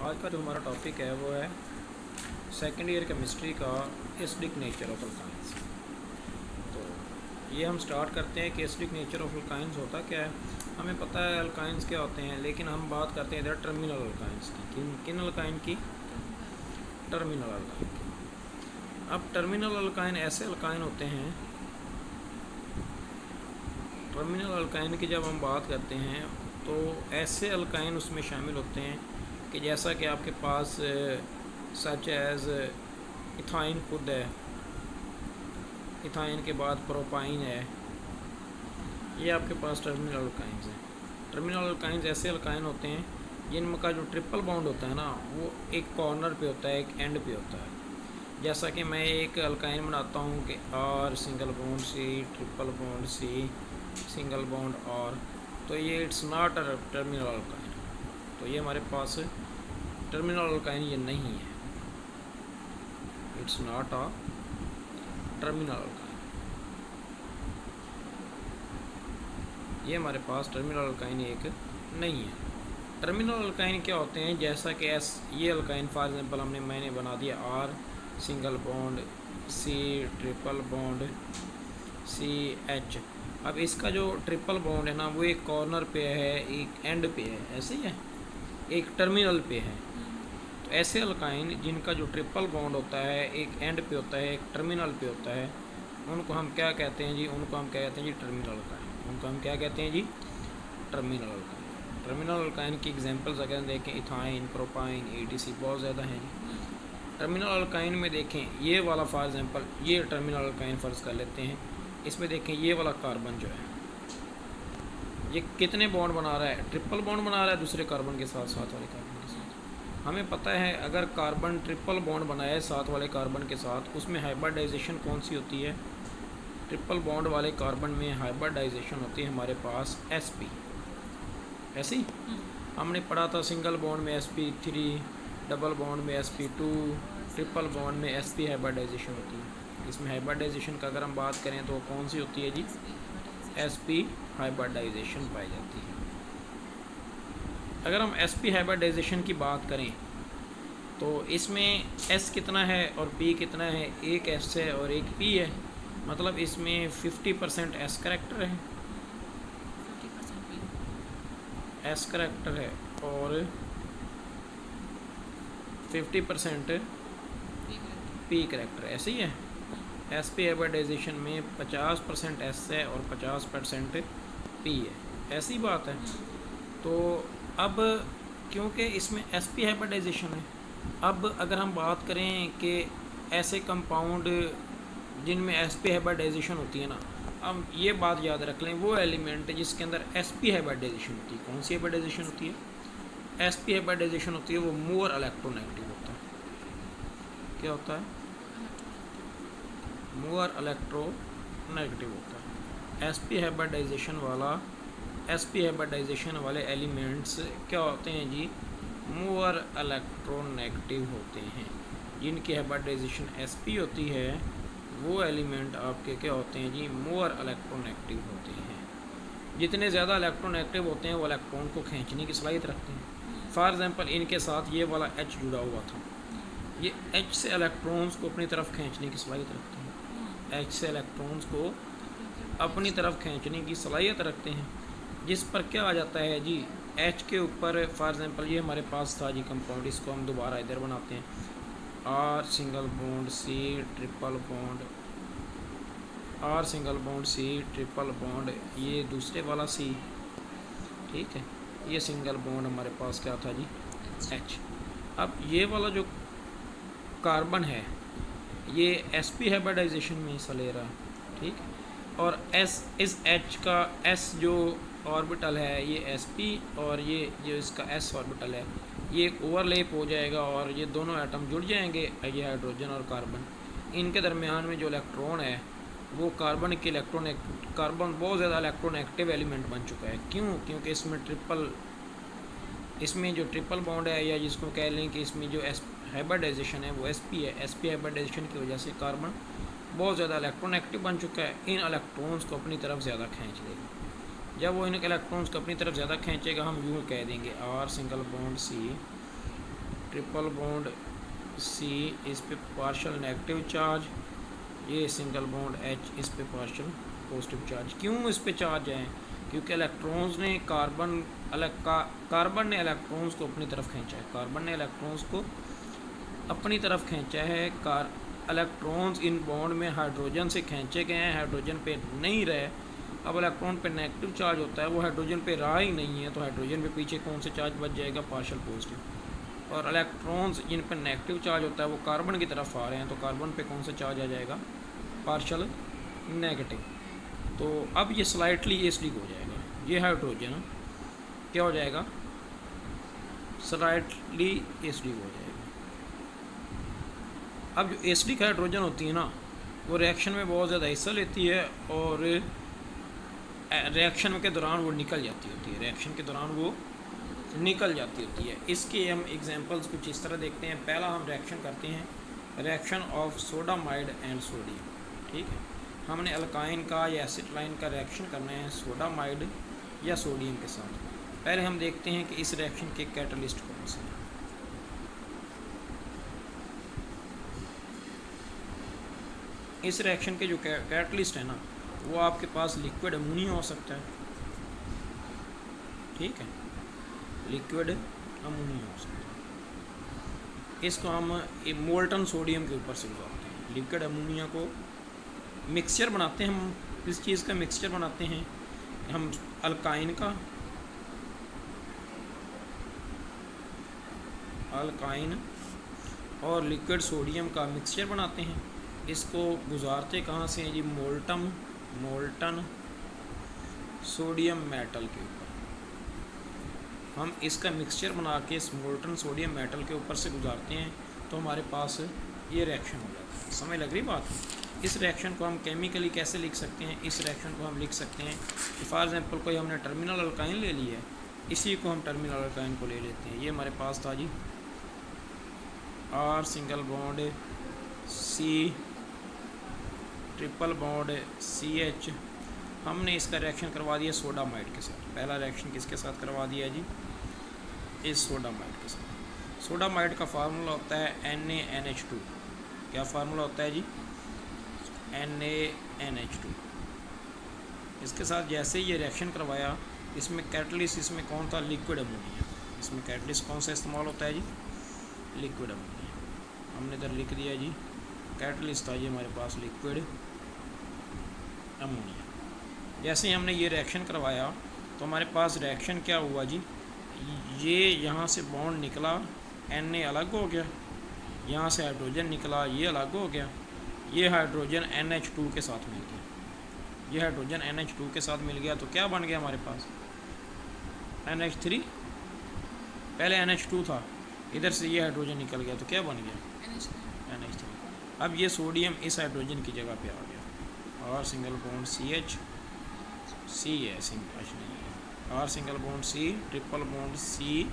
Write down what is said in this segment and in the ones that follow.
आज का जो हमारा टॉपिक है वो है सेकेंड ईयर केमिस्ट्री का एसिडिक नेचर ऑफ अल्काइंस। तो ये हम स्टार्ट करते हैं कि एसिडिक नेचर ऑफ अल्काइंस होता क्या है। हमें पता है अल्काइंस क्या होते हैं, लेकिन हम बात करते हैं इधर टर्मिनल अल्काइंस की। किन किन अल्काइन की? टर्मिनल अल्काइन की। अब टर्मिनल अल्काइन ऐसे अल्काइन होते हैं, टर्मिनल अल्काइन की जब हम बात करते हैं तो ऐसे अल्काइन उसमें शामिल होते हैं कि जैसा कि आपके पास सच एज इथाइन खुद है, इथाइन के बाद प्रोपाइन है, ये आपके पास टर्मिनल अल्काइंस हैं। टर्मिनल अल्काइंस ऐसे अल्काइन होते हैं जिनका जो ट्रिपल बॉन्ड होता है ना, वो एक कॉर्नर पे होता है, एक एंड पे होता है। जैसा कि मैं एक अल्काइन बनाता हूँ कि R single bond C, triple bond C, single bond R, तो ये it's not a terminal alkyne. तो ये हमारे पास टर्मिनल अल्काइन ये नहीं है, it's not a terminal alkyne. ये हमारे पास टर्मिनल अल्काइन एक नहीं है। टर्मिनल अल्काइन क्या होते हैं? जैसा कि ये अल्काइन फॉर एग्जांपल मैंने बना दिया R single bond C, triple bond C H. अब इसका जो ट्रिपल बॉन्ड है ना, वो एक कॉर्नर पे है, एक एंड पे है, ऐसे ही है, एक टर्मिनल पे है। तो ऐसे अल्काइन जिनका जो ट्रिपल बॉन्ड होता है, एक एंड पे होता है, एक टर्मिनल पे होता है, उनको हम क्या कहते हैं जी? उनको हम क्या कहते हैं जी? Terminal alkyne. उनको हम क्या कहते हैं जी? Terminal alkyne. टर्मिनल अल्काइन की एग्जांपल्स अगर देखें, इथाइन, प्रोपाइन, एटीसी, बहुत ज़्यादा हैं जी। टर्मिनल अल्काइन में देखें, ये वाला फॉर एग्जांपल, ये टर्मिनल अल्काइन फ़र्ज़ कर लेते हैं। इसमें देखें ये वाला कार्बन जो है, ये कितने बॉन्ड बना रहा है? ट्रिपल बॉन्ड बना रहा है दूसरे कार्बन के साथ, साथ वाले कार्बन के साथ। हमें पता है अगर कार्बन ट्रिपल बॉन्ड बनाए साथ वाले कार्बन के साथ, उसमें हाइब्रिडाइजेशन कौन सी होती है? ट्रिपल बॉन्ड वाले कार्बन में हाइब्रिडाइजेशन होती है हमारे पास sp। ऐसे ही हमने पढ़ा था सिंगल बॉन्ड में sp3, डबल बॉन्ड में sp2, ट्रिपल बॉन्ड में sp हाइब्रिडाइजेशन होती है। इसमें हाइब्रिडाइजेशन का अगर हम बात करें तो कौन सी होती है जी? sp हाइब्रिडाइजेशन पाई जाती है। अगर हम sp हाइब्रिडाइजेशन की बात करें तो इसमें s कितना है और p कितना है? एक s है और एक p है, मतलब इसमें 50% एस करेक्टर है, एस करेक्टर है, और 50% पी करेक्टर। ऐसे ही है। एस पी हाइब्रिडाइजेशन में 50% एस है और 50% पी है, ऐसी बात है। तो अब क्योंकि इसमें एस पी हाइब्रिडाइजेशन है, अब अगर हम बात करें कि ऐसे कंपाउंड जिनमें एस पी हाइब्रिडाइजेशन होती है ना, अब ये बात याद रख लें, वो एलिमेंट जिसके अंदर एस पी हाइब्रिडाइजेशन होती है, कौन सी हाइब्रिडाइजेशन होती है? एस पी हाइब्रिडाइजेशन होती है, वो मोर इलेक्ट्रोनेगेटिव होता है। क्या होता है? मोर इलेक्ट्रोनेगेटिव होता है। एस पी हाइब्रिडाइजेशन वाला, एस पी हाइब्रिडाइजेशन वाले एलिमेंट्स क्या होते हैं जी? मोर इलेक्ट्रोनेगेटिव होते हैं। जिनकी हाइब्रिडाइजेशन एस पी होती है वो एलिमेंट आपके क्या होते हैं जी? मोर इलेक्ट्रोनेगेटिव होते हैं। जितने ज़्यादा इलेक्ट्रोनेगेटिव होते हैं वो इलेक्ट्रॉन को खींचने की सलाहियत रखते हैं। फॉर एग्जांपल इनके साथ ये वाला H जुड़ा हुआ था, ये H से इलेक्ट्रॉन्स को अपनी तरफ खींचने की सलाहियत रखते हैं, H से इलेक्ट्रॉन्स को अपनी तरफ खींचने की सलाहियत रखते हैं, जिस पर क्या आ जाता है जी? H के ऊपर फॉर एग्जांपल ये हमारे पास था जी कंपाउंड, इसको हम दोबारा इधर बनाते हैं, R single bond C, triple bond, R single bond C, triple bond, ये दूसरे वाला सी, ठीक है, ये सिंगल बॉन्ड हमारे पास क्या था जी? H। अब ये वाला जो कार्बन है ये sp हाइब्रिडाइजेशन में हिस्सा ले रहा है, ठीक है, और s इस H का s जो ऑर्बिटल है ये sp, और ये जो इसका s ऑर्बिटल है ये एक ओवरलैप हो जाएगा और ये दोनों एटम जुड़ जाएंगे, ये हाइड्रोजन और कार्बन। इनके दरमियान में जो इलेक्ट्रॉन है वो कार्बन के कार्बन बहुत ज़्यादा इलेक्ट्रोनेगेटिव एलिमेंट बन चुका है। क्यों? क्योंकि इसमें जो ट्रिपल बॉन्ड है, या जिसको कह लें कि इसमें जो हाइब्रिडाइजेशन है वो sp है। sp हाइब्रिडाइजेशन की वजह से कार्बन बहुत ज़्यादा इलेक्ट्रोनेगेटिव बन चुका है, इन इलेक्ट्रॉन्स को अपनी तरफ ज़्यादा खींच लेगा। जब वो इन इलेक्ट्रॉन्स को अपनी तरफ ज़्यादा खींचेगा, हम यूँ कह देंगे R single bond C, triple bond C, इस पे पार्शियल नेगेटिव चार्ज, ये सिंगल बॉन्ड एच, इस पे पार्शियल पॉजिटिव चार्ज। क्यों इस पे चार्ज है? क्योंकि इलेक्ट्रॉन्स ने कार्बन ने इलेक्ट्रॉन्स को अपनी तरफ खींचा है, कार्बन ने इलेक्ट्रॉन्स को अपनी तरफ खींचा है। इलेक्ट्रॉन्स इन बॉन्ड में हाइड्रोजन से खींचे गए हैं, हाइड्रोजन पे नहीं रहे। अब इलेक्ट्रॉन पे नेगेटिव चार्ज होता है, वो हाइड्रोजन पे रहा ही नहीं है, तो हाइड्रोजन पे पीछे कौन से चार्ज बच जाएगा? Partial positive. और इलेक्ट्रॉन्स जिन पर नेगेटिव चार्ज होता है वो कार्बन की तरफ आ रहे हैं, तो कार्बन पे कौन सा चार्ज आ जाएगा? Partial negative. तो अब ये स्लाइटली एसिडिक हो जाएगा, ये हाइड्रोजन क्या हो जाएगा? स्लाइटली एसिडिक हो जाएगा। अब जो एसिडिक हाइड्रोजन होती है ना, वो रिएक्शन में बहुत ज़्यादा हिस्सा लेती है और रिएक्शन के दौरान वो निकल जाती होती है, रिएक्शन के दौरान वो निकल जाती होती है। इसके हम एग्जांपल्स कुछ इस तरह देखते हैं। पहला हम रिएक्शन करते हैं, reaction of sodamide and sodium. ठीक है, हमने अल्काइन का या एसिटाइन का रिएक्शन करना है सोडामाइड या सोडियम के साथ। पहले हम देखते हैं कि इस रिएक्शन के कैटलिस्ट कौन से हैं। इस रिएक्शन के जो कैटलिस्ट है ना, वो आपके पास लिक्विड अमोनिया हो सकता है। ठीक है, लिक्विड अमोनिया हो सकता है। इसको हम मोल्टन सोडियम के ऊपर से गुजारते हैं। लिक्विड अमोनिया को मिक्सचर बनाते हैं हम, किस चीज़ का मिक्सचर बनाते हैं हम? अल्काइन का, अल्काइन और लिक्विड सोडियम का मिक्सचर बनाते हैं। इसको गुजारते कहाँ से हैं जी? मोल्टन सोडियम मेटल के ऊपर। हम इसका मिक्सचर बना के इस मोल्टन सोडियम मेटल के ऊपर से गुजारते हैं, तो हमारे पास ये रिएक्शन हो जाता है। समझ लग रही बात? इस रिएक्शन को हम केमिकली कैसे लिख सकते हैं? इस रिएक्शन को हम लिख सकते हैं कि फॉर एग्जांपल कोई हमने टर्मिनल अल्काइन ले ली है, इसी को हम टर्मिनल अल्काइन को ले लेते हैं। ये हमारे पास था जी R single bond C, triple bond C H. हमने इसका रिएक्शन करवा दिया सोडामाइड के साथ। पहला रिएक्शन किसके साथ करवा दिया जी? इस सोडामाइड के साथ। सोडामाइड का फार्मूला होता है NaNH2। क्या फार्मूला होता है जी? NaNH2। इसके साथ जैसे ही ये रिएक्शन करवाया, इसमें कैटलिस्ट, इसमें कौन था? Liquid ammonia. इसमें कैटलिस्ट कौन सा इस्तेमाल होता है जी? Liquid ammonia. हमने इधर लिख दिया जी कैटलिस्ट था ये हमारे पास लिक्विड अमोनिया। जैसे ही हमने ये रिएक्शन करवाया तो हमारे पास रिएक्शन क्या हुआ जी? ये यहाँ से बॉन्ड निकला, Na अलग हो गया, यहाँ से हाइड्रोजन निकला, ये अलग हो गया, ये हाइड्रोजन NH2 के साथ मिल गया, ये हाइड्रोजन NH2 के साथ मिल गया, तो क्या बन गया हमारे पास? NH3। पहले NH2 था, इधर से ये हाइड्रोजन निकल गया, तो क्या बन गया? NH3। अब ये सोडियम इस हाइड्रोजन की जगह पे आ गया, और सिंगल बॉन्ड CH, सी है सिंगल नहीं है, और single bond C, triple bond C,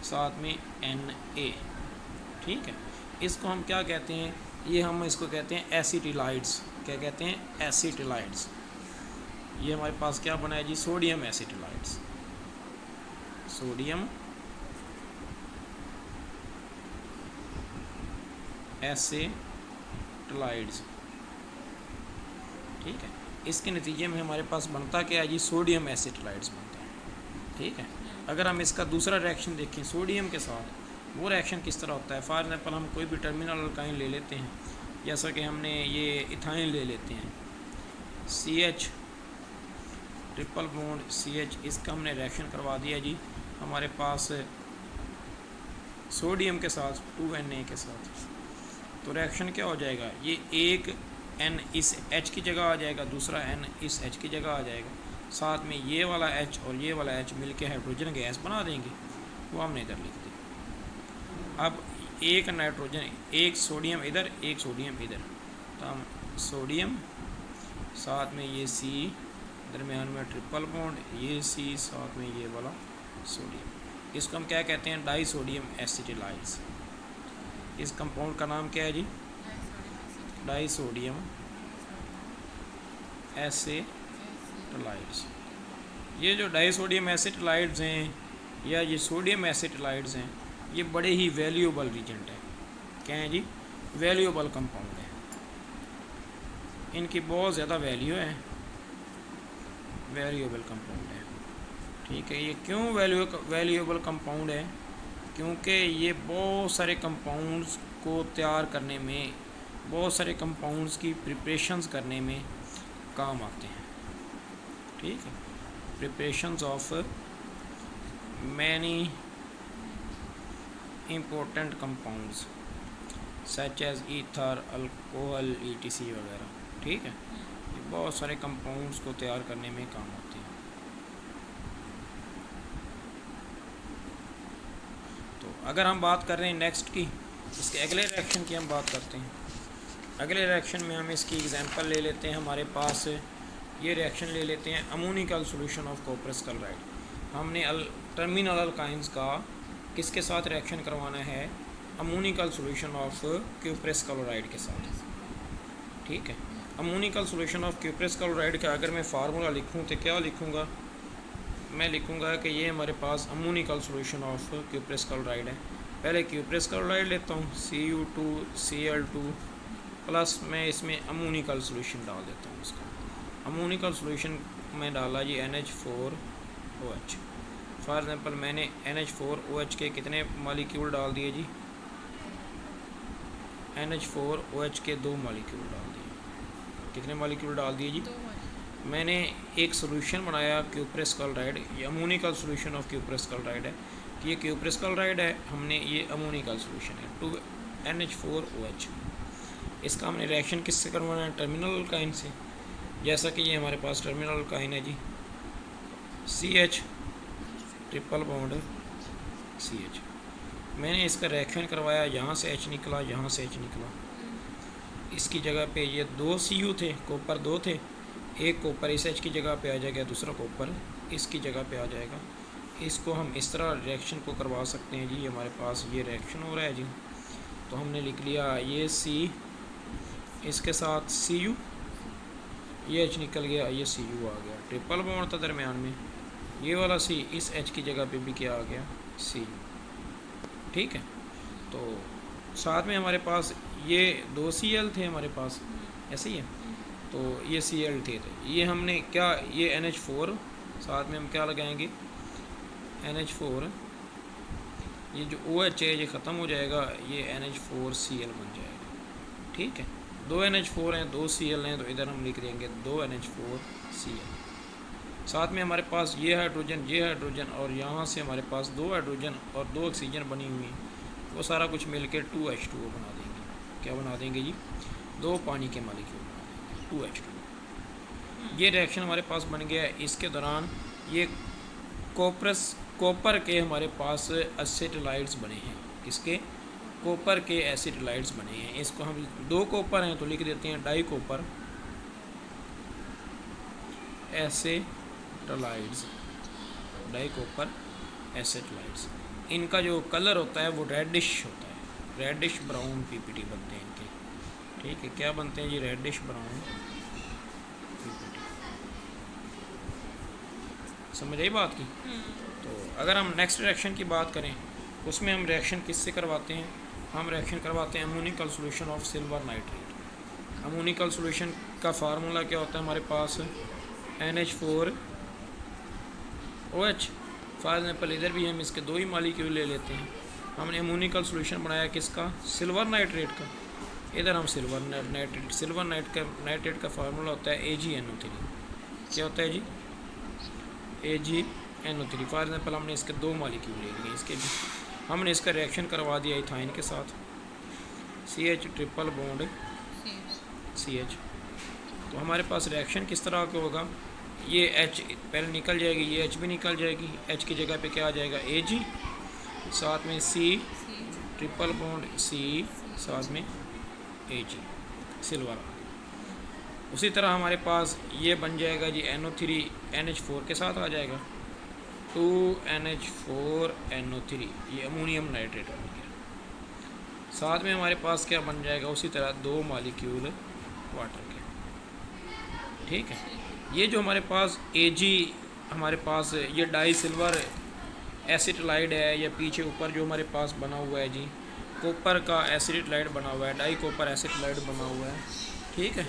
साथ में Na। ठीक है, इसको हम क्या कहते हैं? ये हम इसको कहते हैं एसिटिलाइड्स। क्या कहते हैं? एसिटिलाइड्स। ये हमारे पास क्या बना है जी? Sodium एसिटिलाइड्स, sodium एसिटिलाइड्स। ठीक है, इसके नतीजे में हमारे पास बनता क्या है जी? सोडियम एसिटिलाइड्स बनता है। ठीक है, अगर हम इसका दूसरा रिएक्शन देखें सोडियम के साथ, वो रिएक्शन किस तरह होता है? फॉर एग्जाम्पल हम कोई भी टर्मिनल अल्काइन ले लेते हैं, जैसा कि हमने ये इथाइन ले लेते हैं, CH, ट्रिपल बॉन्ड CH, इसका हमने रिएक्शन करवा दिया जी हमारे पास सोडियम के साथ 2Na के साथ। तो रिएक्शन क्या हो जाएगा? ये एक N इस H की जगह आ जाएगा, दूसरा N इस H की जगह आ जाएगा, साथ में ये वाला H और ये वाला H मिलके हाइड्रोजन गैस बना देंगे, वो हमने इधर लिख दिया। अब एक नाइट्रोजन, एक सोडियम इधर, एक सोडियम इधर, तो हम सोडियम, साथ में ये C, दरमियान में ट्रिपल बॉन्ड, ये C, साथ में ये वाला सोडियम। इसको हम क्या कहते हैं? Disodium acetylides. इस कंपाउंड का नाम क्या है जी? Die sodium एसिटिलाइड्स। ये जो डाई सोडियम एसिटिलाइड्स हैं या ये सोडियम एसिटिलाइड्स हैं, ये बड़े ही वैल्यूएबल रिएजेंट है। क्या है जी? वैल्यूएबल कंपाउंड है, इनकी बहुत ज़्यादा वैल्यू है, वैल्यूएबल कंपाउंड है। ठीक है, ये क्यों वैल्यूएबल कंपाउंड है? क्योंकि ये बहुत सारे कंपाउंड्स को तैयार करने में, बहुत सारे कंपाउंड्स की प्रिपरेशंस करने में काम आते हैं। ठीक है, preparations of many important compounds such as ether, alcohol, ETC वगैरह। ठीक है, ये बहुत सारे कंपाउंड्स को तैयार करने में काम आते हैं। तो अगर हम बात कर रहे हैं नेक्स्ट की, इसके अगले रिएक्शन की हम बात करते हैं। अगले रिएक्शन में हम इसकी एग्जांपल ले लेते हैं। हमारे पास ये रिएक्शन ले लेते हैं, अमोनिकल सॉल्यूशन ऑफ कॉपरस क्लोराइड। हमने टर्मिनल अल्काइंस का किसके साथ रिएक्शन करवाना है? Ammoniacal solution of cuprous chloride के साथ। ठीक है, ammoniacal solution of cuprous chloride का अगर मैं फार्मूला लिखूं तो क्या लिखूंगा? मैं लिखूंगा कि ये हमारे पास ammoniacal solution of cuprous chloride है। पहले क्यूप्रस क्लोराइड लेता हूँ, Cu2Cl2 प्लस मैं इसमें अमोनिकल सॉल्यूशन डाल देता हूँ। इसका अमोनिकल सॉल्यूशन में डाला जी NH4OH। फॉर एग्जांपल मैंने NH4OH के कितने मॉलिक्यूल डाल दिए जी? NH4OH के 2 मॉलिक्यूल डाल दिए। कितने मॉलिक्यूल डाल दिए जी? मैंने एक सॉल्यूशन बनाया क्यूप्रस क्लोराइड, ये ammoniacal solution of cuprous chloride है। कि ये क्यूप्रस क्लोराइड है, हमने ये अमोनिकल सॉल्यूशन है 2NH4OH। इसका हमने रिएक्शन किससे करवाना है? टर्मिनल अल्काइन से। जैसा कि ये हमारे पास टर्मिनल अल्काइन है जी, CH ट्रिपल बॉन्ड CH। मैंने इसका रिएक्शन करवाया, यहाँ से H निकला, यहाँ से H निकला। इसकी जगह पे ये 2 Cu थे, कॉपर 2 थे, एक कॉपर इस H की जगह पे आ जाएगा, दूसरा कॉपर इसकी जगह पे आ जाएगा। इसको हम इस तरह रिएक्शन को करवा सकते हैं जी। हमारे पास ये रिएक्शन हो रहा है जी, तो हमने लिख लिया ये C इसके साथ Cu, ये H निकल गया, ये Cu आ गया, ट्रिपल बॉन्ड था दरमियान में, ये वाला C इस H की जगह पे भी क्या आ गया? Cu। ठीक है, तो साथ में हमारे पास ये 2 Cl थे हमारे पास, ऐसे ही है, तो ये Cl थे, तो ये हमने क्या, ये NH4 साथ में हम क्या लगाएंगे? NH4, ये जो OH है ये ख़त्म हो जाएगा, ये NH4Cl बन जाएगा। ठीक है, 2 NH4 हैं, 2 Cl हैं, तो इधर हम लिख देंगे 2 NH4Cl। साथ में हमारे पास ये हाइड्रोजन और यहाँ से हमारे पास 2 हाइड्रोजन और 2 ऑक्सीजन बनी हुई हैं, वो सारा कुछ मिलकर 2H2O बना देंगे। क्या बना देंगे जी? 2 पानी के मॉलिक्यूल बना देंगे, 2H2O। ये रिएक्शन हमारे पास बन गया है। इसके दौरान ये कॉपर के हमारे पास एसिटिलाइड्स बने हैं। किसके? कॉपर के एसिटिलाइड्स बने हैं। इसको हम 2 कॉपर हैं तो लिख देते हैं डाई कॉपर एसिटिलाइड्स, डाई कॉपर एसिटिलाइड्स। इनका जो कलर होता है वो रेडिश होता है, रेडिश ब्राउन PPT बनते हैं इनके। ठीक है, क्या बनते हैं जी? Reddish brown PPT। समझ आई बात की? तो अगर हम नेक्स्ट रिएक्शन की बात करें, उसमें हम रिएक्शन किससे करवाते हैं? हम रिएक्शन करवाते हैं ammoniacal solution of silver nitrate. Ammoniacal solution का फार्मूला क्या होता है हमारे पास? NH4OH। फॉर एग्जाम्पल इधर भी हम इसके 2 ही मॉलिक्यूल ले लेते हैं। हमने अमोनिकल सॉल्यूशन बनाया किसका? सिल्वर नाइट्रेट का। इधर हम सिल्वर नाइट्रेट का फार्मूला होता है AgNO3। क्या होता है जी? AgNO3। फॉर एग्जाम्पल हमने इसके 2 मॉलिक्यूल ले लिए, इसके भी हमने इसका रिएक्शन करवा दिया इथाइन के साथ, CH ट्रिपल बॉन्ड CH। तो हमारे पास रिएक्शन किस तरह का होगा? ये H पहले निकल जाएगी, ये H भी निकल जाएगी, H की जगह पे क्या आ जाएगा? Ag, साथ में C ट्रिपल बॉन्ड C, साथ में Ag सिल्वर। उसी तरह हमारे पास ये बन जाएगा जी NO3 NH4 के साथ आ जाएगा, 2NH4NO3, ये अमोनियम नाइट्रेट बन गया। साथ में हमारे पास क्या बन जाएगा? उसी तरह 2 मॉलिक्यूल वाटर के। ठीक है, ये जो हमारे पास Ag हमारे पास ये डाई सिल्वर एसिटिलाइड है, या पीछे ऊपर जो हमारे पास बना हुआ है जी कॉपर का एसिटिलाइड बना हुआ है, डाई कॉपर एसिटिलाइड बना हुआ है, ठीक है।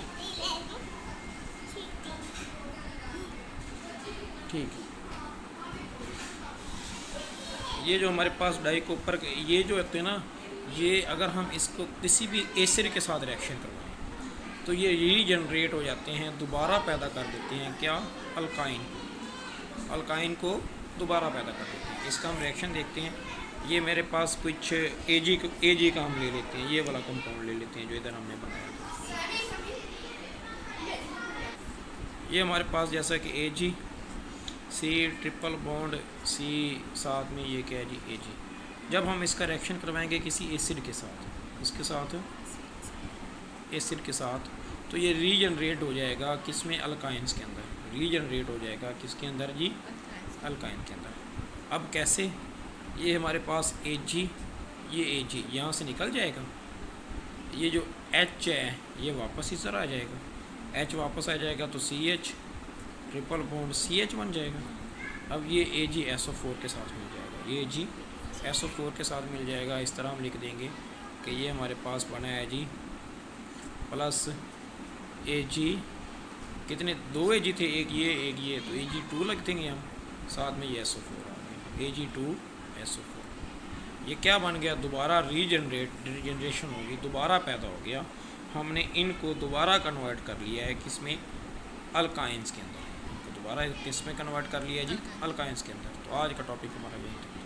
ठीक है, ये जो हमारे पास डाई कॉपर ये जो होते हैं ना, ये अगर हम इसको किसी भी एसिड के साथ रिएक्शन करवाएं तो ये रीजनरेट हो जाते हैं, दोबारा पैदा कर देते हैं क्या, अल्काइन, अल्काइन को दोबारा पैदा कर देते हैं। इसका हम रिएक्शन देखते हैं। ये मेरे पास कुछ एजी का हम ले लेते हैं, ये वाला कंपाउंड ले लेते हैं जो इधर हमने बनाया था। ये हमारे पास जैसा कि एजी सी ट्रिपल बॉन्ड सी, साथ में ये क्या है जी एजी। जब हम इसका रिएक्शन करवाएंगे किसी एसिड के साथ, इसके साथ एसिड के साथ, तो ये रीजनरेट हो जाएगा किसमें, अल्काइंस के अंदर, रीजनरेट हो जाएगा किसके अंदर जी, अल्काइन के अंदर। अब कैसे, ये हमारे पास एजी, ये एजी यहाँ से निकल जाएगा, ये जो एच है ये वापस इधर आ जाएगा, एच वापस आ जाएगा तो C H triple bond C H बन जाएगा। अब ये ए जी SO4 के साथ मिल जाएगा, ये जी SO4 के साथ मिल जाएगा। इस तरह हम लिख देंगे कि ये हमारे पास बना है जी प्लस ए जी, कितने, 2 AG थे, एक ये तो AG2 लिख देंगे हम, साथ में ये SO4 आ गया, AG2SO4। ये क्या बन गया, दोबारा रीजनरेशन होगी, दोबारा पैदा हो गया। हमने इनको दोबारा कन्वर्ट कर लिया है किसमें, अल्काइंस के अंदर, इनको दोबारा किस में कन्वर्ट कर लिया जी, अल्काइंस के अंदर। तो आज का टॉपिक हमारा यही था।